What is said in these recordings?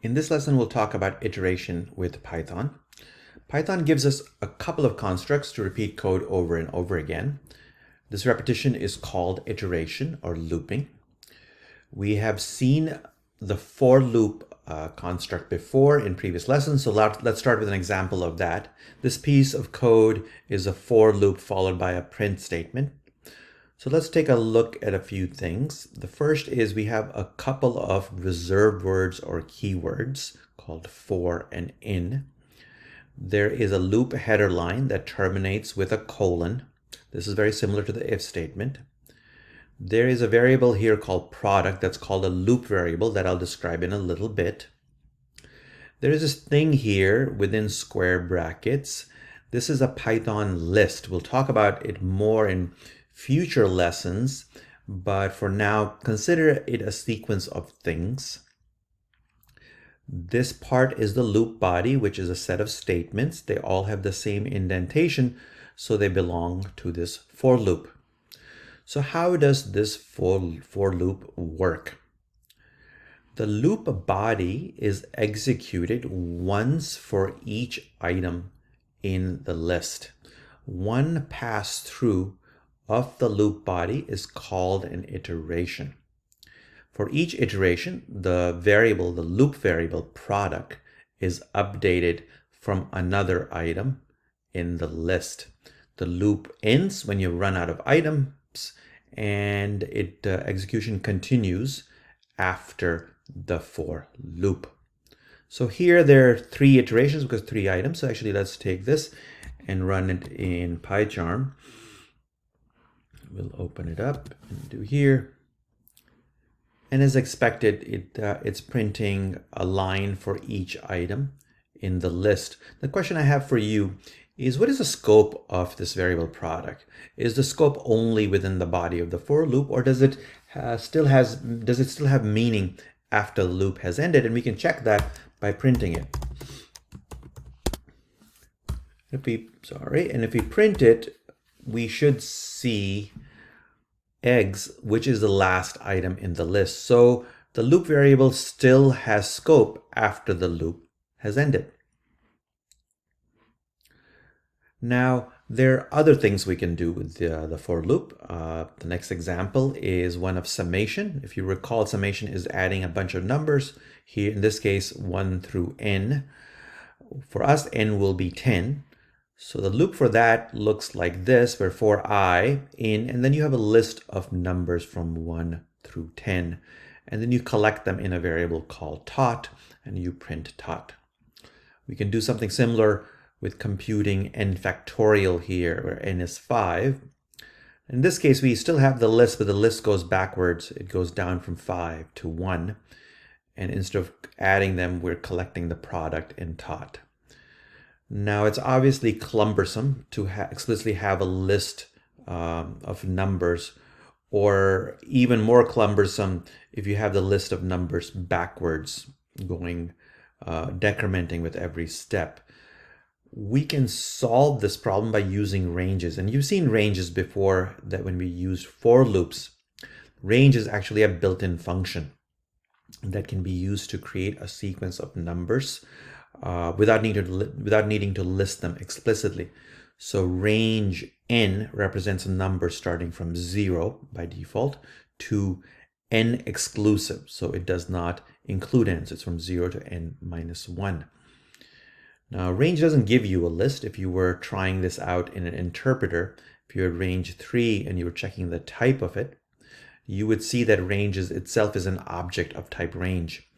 In this lesson, we'll talk about iteration with Python. Python gives us a couple of constructs to repeat code over and over again. This repetition is called iteration or looping. We have seen the for loop construct before in previous lessons, so let's start with an example of that. This piece of code is a for loop followed by a print statement. So let's take a look at a few things. The first is we have a couple of reserved words or keywords called for and in. There is a loop header line that terminates with a colon. This is very similar to the if statement. There is a variable here called product that's called a loop variable that I'll describe in a little bit. There is this thing here within square brackets. This is a Python list. We'll talk about it more in future lessons, but for now, consider it a sequence of things. This part is the loop body, which is a set of statements. They all have the same indentation, so they belong to this for loop. So how does this for loop work? The loop body is executed once for each item in the list. One pass through of the loop body is called an iteration. For each iteration, the loop variable product is updated from another item in the list. The loop ends when you run out of items, and execution continues after the for loop. So here there are 3 iterations because 3 items. So actually let's take this and run it in PyCharm. We'll open it up and do here. And as expected, it's printing a line for each item in the list. The question I have for you is, what is the scope of this variable product? Is the scope only within the body of the for loop, or does it still have meaning after the loop has ended? And we can check that by printing it. If we print it, we should see eggs, which is the last item in the list. So the loop variable still has scope after the loop has ended. Now, there are other things we can do with the for loop. The next example is one of summation. If you recall, summation is adding a bunch of numbers. Here, in this case, 1 through n. For us, n will be 10. So the loop for that looks like this, where for I in, and then you have a list of numbers from 1 through 10. And then you collect them in a variable called tot, and you print tot. We can do something similar with computing n factorial here, where n is 5. In this case, we still have the list, but the list goes backwards. It goes down from 5 to 1. And instead of adding them, we're collecting the product in tot. Now, it's obviously cumbersome to explicitly have a list of numbers, or even more cumbersome if you have the list of numbers backwards, going decrementing with every step. We can solve this problem by using ranges. And you've seen ranges before, that when we use for loops, range is actually a built-in function that can be used to create a sequence of numbers without needing to list them explicitly. So range n represents a number starting from 0 by default to n exclusive. So it does not include n. So it's from 0 to n minus 1. Now, range doesn't give you a list. If you were trying this out in an interpreter, if you had range 3 and you were checking the type of it, you would see that range itself is an object of type range.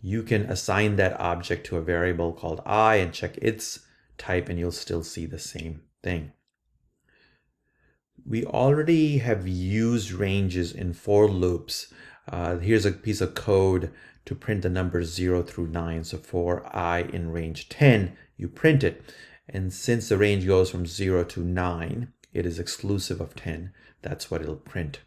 You can assign that object to a variable called I and check its type, and you'll still see the same thing. We already have used ranges in for loops. Here's a piece of code to print the numbers 0 through 9. So for I in range 10, you print it. And since the range goes from 0 to 9, it is exclusive of 10. That's what it'll print.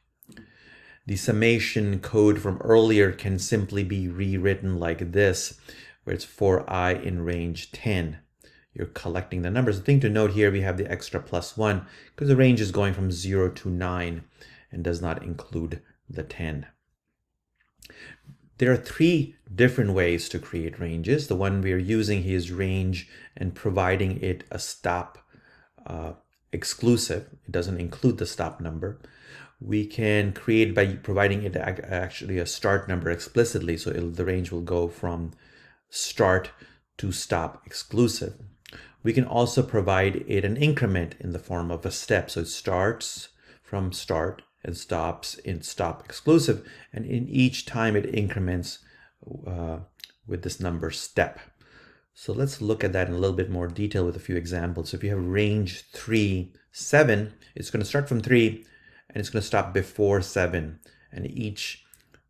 The summation code from earlier can simply be rewritten like this, where it's for I in range 10. You're collecting the numbers. The thing to note here, we have the extra +1 because the range is going from 0 to 9 and does not include the 10. There are three different ways to create ranges. The one we are using here is range and providing it a stop exclusive. It doesn't include the stop number. We can create by providing it actually a start number explicitly, so the range will go from start to stop exclusive. We can also provide it an increment in the form of a step, so it starts from start and stops in stop exclusive, and in each time it increments with this number step. So let's look at that in a little bit more detail with a few examples. So if you have range 3, 7, it's going to start from 3 and it's going to stop before 7, and each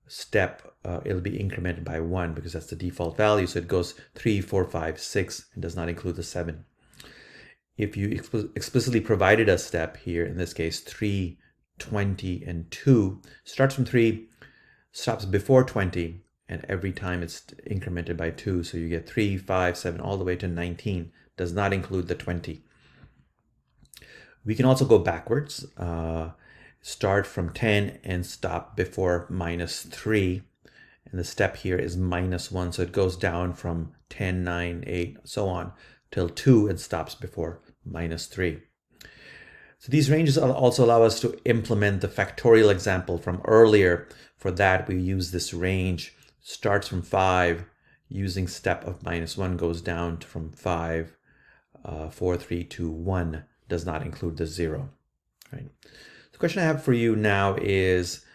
step it'll be incremented by 1 because that's the default value. So it goes 3, 4, 5, 6 and does not include the 7. If you explicitly provided a step here, in this case 3, 20, and 2, starts from 3, stops before 20, and every time it's incremented by 2. So you get 3, 5, 7, all the way to 19. Does not include the 20. We can also go backwards. Start from 10 and stop before -3. And the step here is -1. So it goes down from 10, 9, 8, so on, till 2 and stops before -3. So these ranges also allow us to implement the factorial example from earlier. For that, we use this range. Starts from 5, using step of -1, goes down from 5, 4, 3, 2, 1, does not include the 0. Right? The question I have for you now is,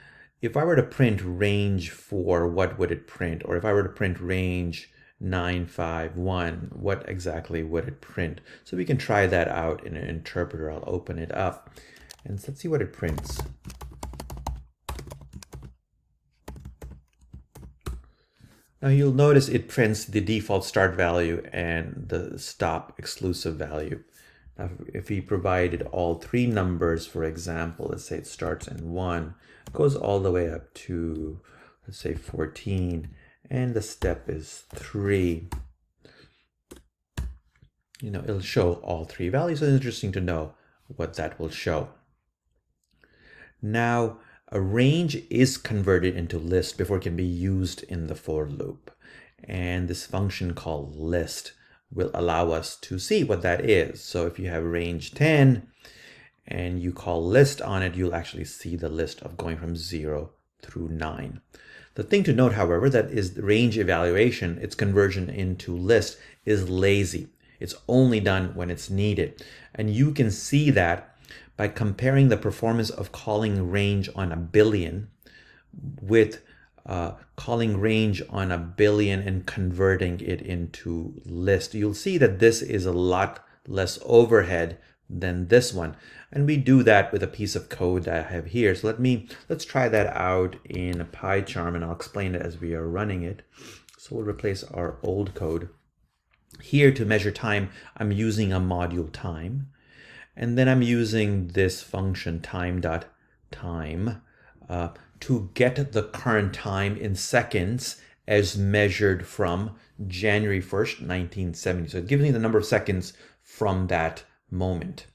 if I were to print range 4, what would it print? Or if I were to print range 9, 5, 1, what exactly would it print? So we can try that out in an interpreter. I'll open it up and let's see what it prints. Now you'll notice it prints the default start value and the stop exclusive value. Now if we provided all three numbers, for example, let's say it starts in 1, goes all the way up to, let's say 14, and the step is 3, it'll show all three values. So it's interesting to know what that will show. Now, a range is converted into list before it can be used in the for loop. And this function called list will allow us to see what that is. So if you have range 10 and you call list on it, you'll actually see the list of going from 0 through 9. The thing to note, however, that is the range evaluation, its conversion into list, is lazy. It's only done when it's needed. And you can see that by comparing the performance of calling range on a billion with calling range on a billion and converting it into list. You'll see that this is a lot less overhead than this one. And we do that with a piece of code that I have here. So let's try that out in a PyCharm, and I'll explain it as we are running it. So we'll replace our old code. Here to measure time, I'm using a module time. And then I'm using this function time.time to get the current time in seconds as measured from January 1st, 1970. So it gives me the number of seconds from that moment.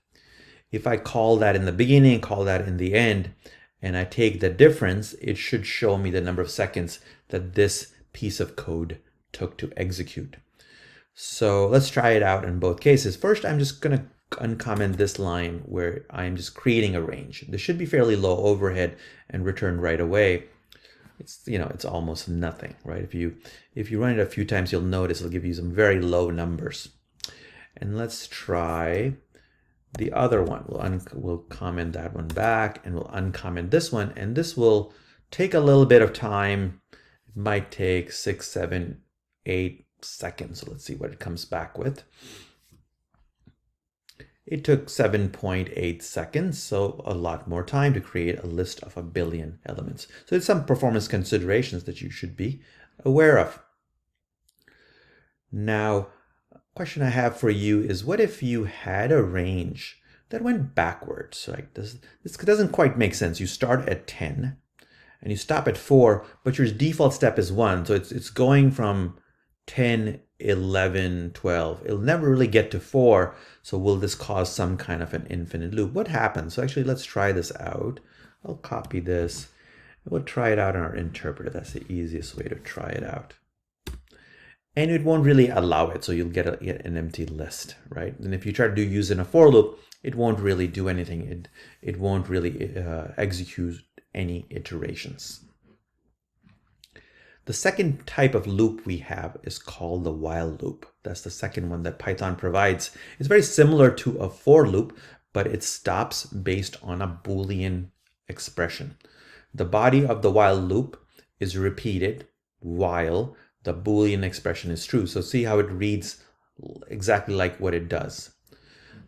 If I call that in the beginning, call that in the end, and I take the difference, it should show me the number of seconds that this piece of code took to execute. So let's try it out in both cases. First, I'm just going to uncomment this line where I'm just creating a range. This should be fairly low overhead and return right away. It's almost nothing, right? If you run it a few times, you'll notice it'll give you some very low numbers. And let's try the other one. We'll comment that one back, and we'll uncomment this one, and this will take a little bit of time. It might take 6, 7, 8 seconds. So let's see what it comes back with. It took 7.8 seconds, so a lot more time to create a list of 1 billion elements. So there's some performance considerations that you should be aware of. Now, a question I have for you is, what if you had a range that went backwards? Right? This doesn't quite make sense. You start at 10 and you stop at 4, but your default step is 1. So it's going from 10, 11, 12. It'll never really get to 4. So will this cause some kind of an infinite loop? What happens? So actually, let's try this out. I'll copy this We'll try it out on our interpreter. That's the easiest way to try it out. And it won't really allow it, so you'll get an empty list, right? And if you try to use in a for loop, it won't really do anything. It won't really execute any iterations. The second type of loop we have is called the while loop. That's the second one that Python provides. It's very similar to a for loop, but it stops based on a Boolean expression. The body of the while loop is repeated while the Boolean expression is true. So see how it reads exactly like what it does.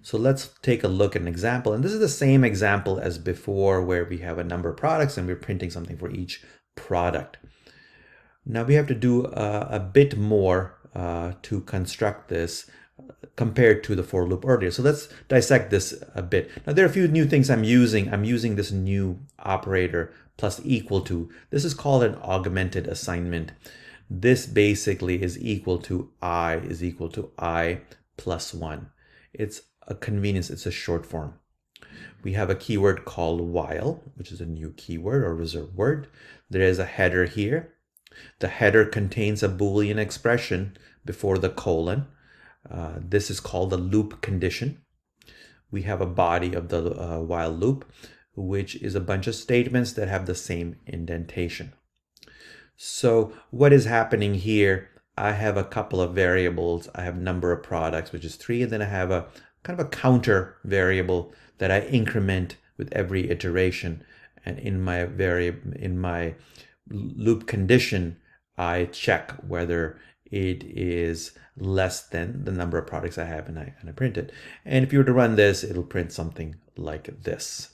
So let's take a look at an example. And this is the same example as before, where we have a number of products and we're printing something for each product. Now we have to do a bit more to construct this compared to the for loop earlier. So let's dissect this a bit. Now there are a few new things I'm using. I'm using this new operator plus equal to. This is called an augmented assignment. This basically is equal to I plus 1. It's a convenience, it's a short form. We have a keyword called while, which is a new keyword or reserved word. There is a header here. The header contains a Boolean expression before the colon. This is called a loop condition. We have a body of the while loop, which is a bunch of statements that have the same indentation. So what is happening here? I have a couple of variables. I have number of products, which is 3, and then I have a kind of a counter variable that I increment with every iteration. And in my loop condition, I check whether it is less than the number of products I have, and I print it. And if you were to run this, it'll print something like this.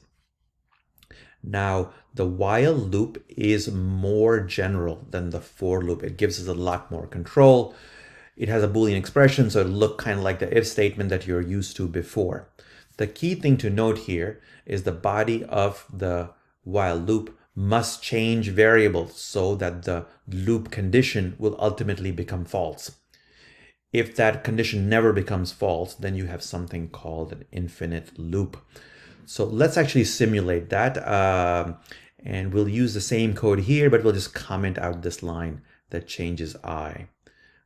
Now, the while loop is more general than the for loop. It gives us a lot more control. It has a Boolean expression, so it'll look kind of like the if statement that you're used to before. The key thing to note here is the body of the while loop must change variables so that the loop condition will ultimately become false. If that condition never becomes false, then you have something called an infinite loop. So let's actually simulate that, and we'll use the same code here, but we'll just comment out this line that changes I.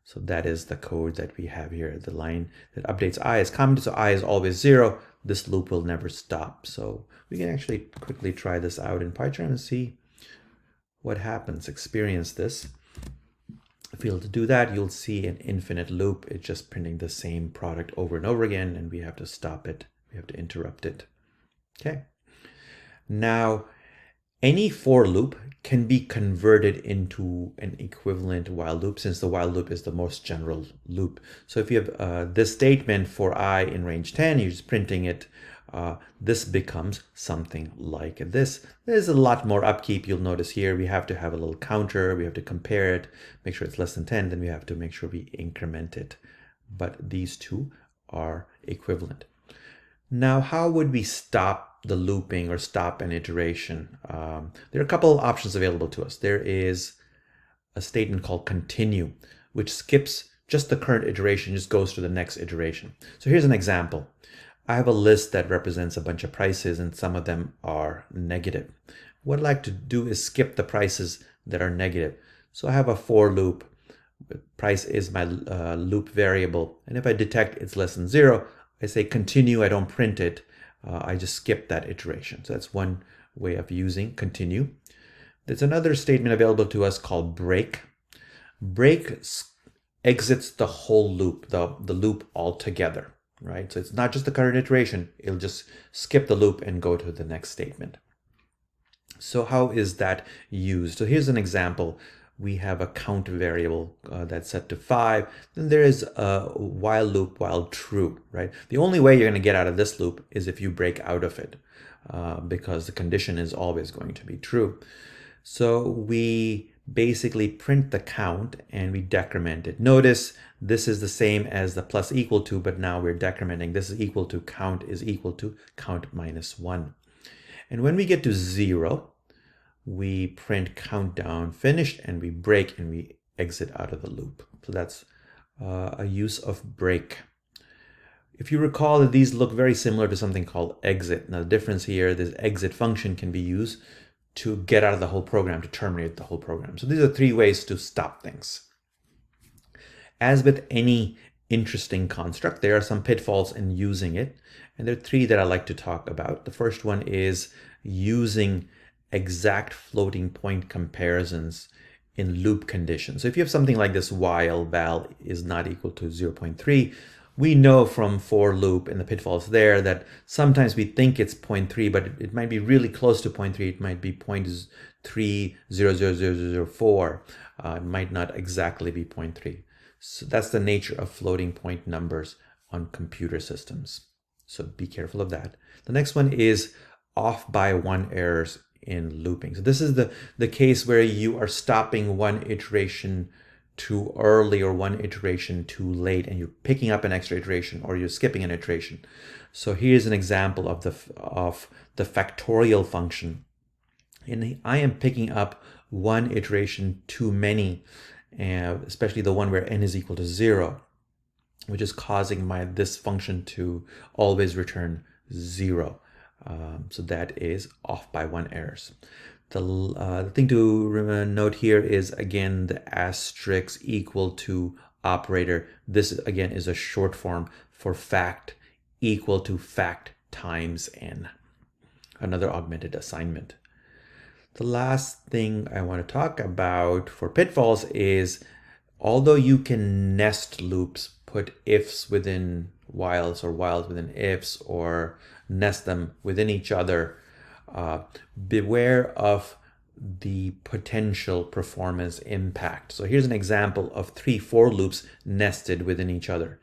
So that is the code that we have here. The line that updates I is commented, so I is always 0. This loop will never stop. So we can actually quickly try this out in PyCharm and see what happens, experience this. If we'll do that, you'll see an infinite loop. It's just printing the same product over and over again, and we have to stop it. We have to interrupt it. Okay. Now, any for loop can be converted into an equivalent while loop, since the while loop is the most general loop. So if you have this statement for I in range 10, you're just printing it. This becomes something like this. There's a lot more upkeep. You'll notice here we have to have a little counter. We have to compare it, make sure it's less than 10. Then we have to make sure we increment it. But these two are equivalent. Now, how would we stop the looping or stop an iteration? There are a couple of options available to us. There is a statement called continue, which skips just the current iteration, just goes to the next iteration. So here's an example. I have a list that represents a bunch of prices, and some of them are negative. What I'd like to do is skip the prices that are negative. So I have a for loop. Price is my loop variable. And if I detect it's less than 0, I say continue, I don't print it. I just skip that iteration. So that's one way of using continue. There's another statement available to us called break. Break exits the whole loop, the loop altogether, right? So it's not just the current iteration. It'll just skip the loop and go to the next statement. So how is that used? So here's an example. We have a count variable that's set to 5. Then there is a while loop while true, right? The only way you're going to get out of this loop is if you break out of it, because the condition is always going to be true. So we basically print the count and we decrement it. Notice this is the same as the plus equal to, but now we're decrementing. This is equal to count is equal to count minus 1. And when we get to 0, we print countdown finished, and we break and we exit out of the loop. So that's a use of break. If you recall that these look very similar to something called exit. Now the difference here, this exit function can be used to get out of the whole program, to terminate the whole program. So these are 3 ways to stop things. As with any interesting construct, there are some pitfalls in using it. And there are 3 that I like to talk about. The first one is using exact floating point comparisons in loop conditions. So if you have something like this, while val is not equal to 0.3, we know from for loop and the pitfalls there that sometimes we think it's 0.3, but it might be really close to 0.3. It might be 0.3000004. It might not exactly be 0.3. So that's the nature of floating point numbers on computer systems. So be careful of that. The next one is off by 1 errors in looping. So this is the case where you are stopping 1 iteration too early or 1 iteration too late, and you're picking up an extra iteration, or you're skipping an iteration. So here's an example of the factorial function. And I am picking up 1 iteration too many, especially the one where n is equal to 0, which is causing this function to always return 0. So that is off by 1 errors. The thing to note here is, again, the asterisk equal to operator. This, again, is a short form for fact equal to fact times n, another augmented assignment. The last thing I want to talk about for pitfalls is, although you can nest loops, put ifs within whiles or whiles within ifs, or nest them within each other, beware of the potential performance impact. So here's an example of 3 for loops nested within each other.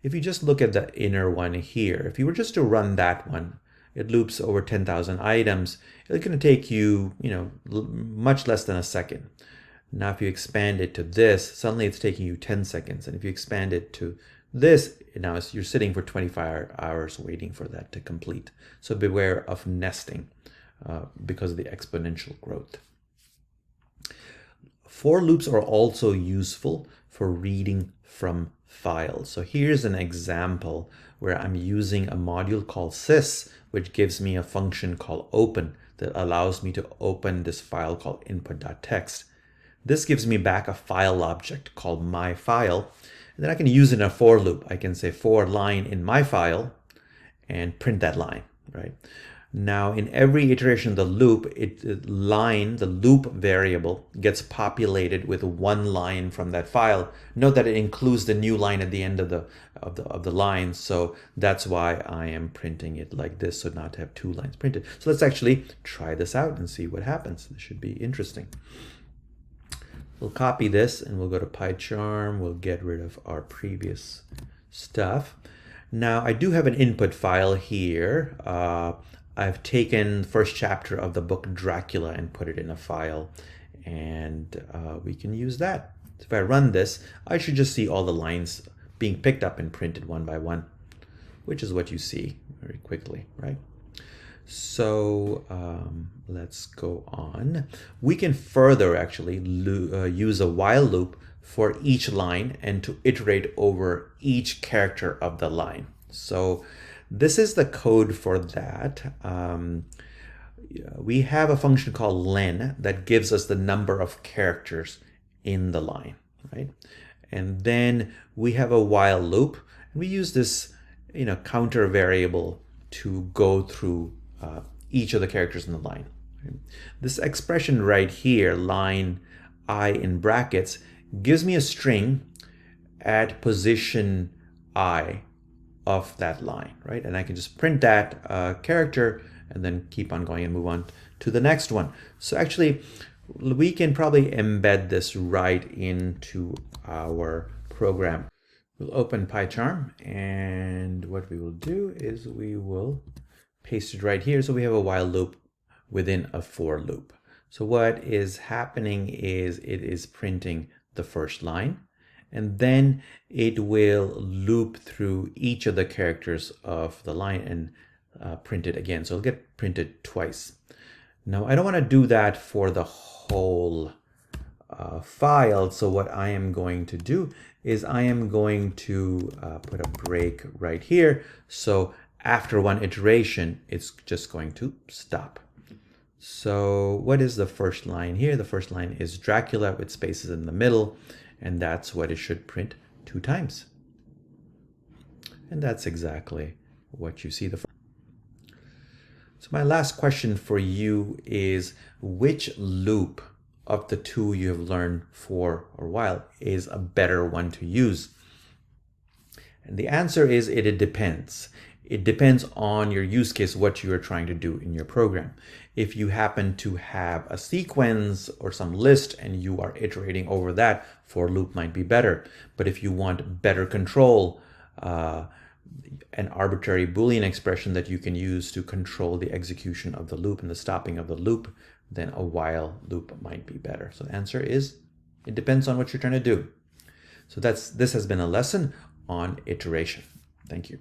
If you just look at the inner one here, if you were just to run that one, it loops over 10,000 items. It's going to take you, much less than a second. Now, if you expand it to this, suddenly it's taking you 10 seconds. And if you expand it to this, now you're sitting for 25 hours waiting for that to complete. So beware of nesting because of the exponential growth. For loops are also useful for reading from files. So here's an example where I'm using a module called sys, which gives me a function called open that allows me to open this file called input.txt. This gives me back a file object called my file. And then I can use it in a for loop. I can say for line in my file and print that line, right? Now, in every iteration of the loop, the loop variable gets populated with 1 line from that file. Note that it includes the new line at the end of the line. So that's why I am printing it like this, so not to have 2 lines printed. So let's actually try this out and see what happens. This should be interesting. We'll copy this and we'll go to PyCharm. We'll get rid of our previous stuff. Now, I do have an input file here. I've taken the first chapter of the book Dracula and put it in a file, and we can use that. So if I run this, I should just see all the lines being picked up and printed one by one, which is what you see very quickly, right? So let's go on. We can further actually use a while loop for each line and to iterate over each character of the line. So this is the code for that. We have a function called len that gives us the number of characters in the line, right? And then we have a while loop, and we use this, counter variable to go through each of the characters in the line. Right? This expression right here, line I in brackets, gives me a string at position I of that line, right? And I can just print that character and then keep on going and move on to the next one. So actually, we can probably embed this right into our program. We'll open PyCharm, and what we will do is we will paste it right here. So we have a while loop within a for loop. So what is happening is it is printing the first line, and then it will loop through each of the characters of the line and print it again. So it'll get printed twice. Now, I don't want to do that for the whole file. So what I am going to do is I am going to put a break right here. So after one iteration, it's just going to stop. So what is the first line here? The first line is Dracula with spaces in the middle, and that's what it should print 2 times. And that's exactly what you see. So my last question for you is, which loop of the 2 you have learned for a while is a better one to use? And the answer is it depends. It depends on your use case, what you are trying to do in your program. If you happen to have a sequence or some list and you are iterating over that, for loop might be better. But if you want better control, an arbitrary Boolean expression that you can use to control the execution of the loop and the stopping of the loop, then a while loop might be better. So the answer is, it depends on what you're trying to do. So this has been a lesson on iteration. Thank you.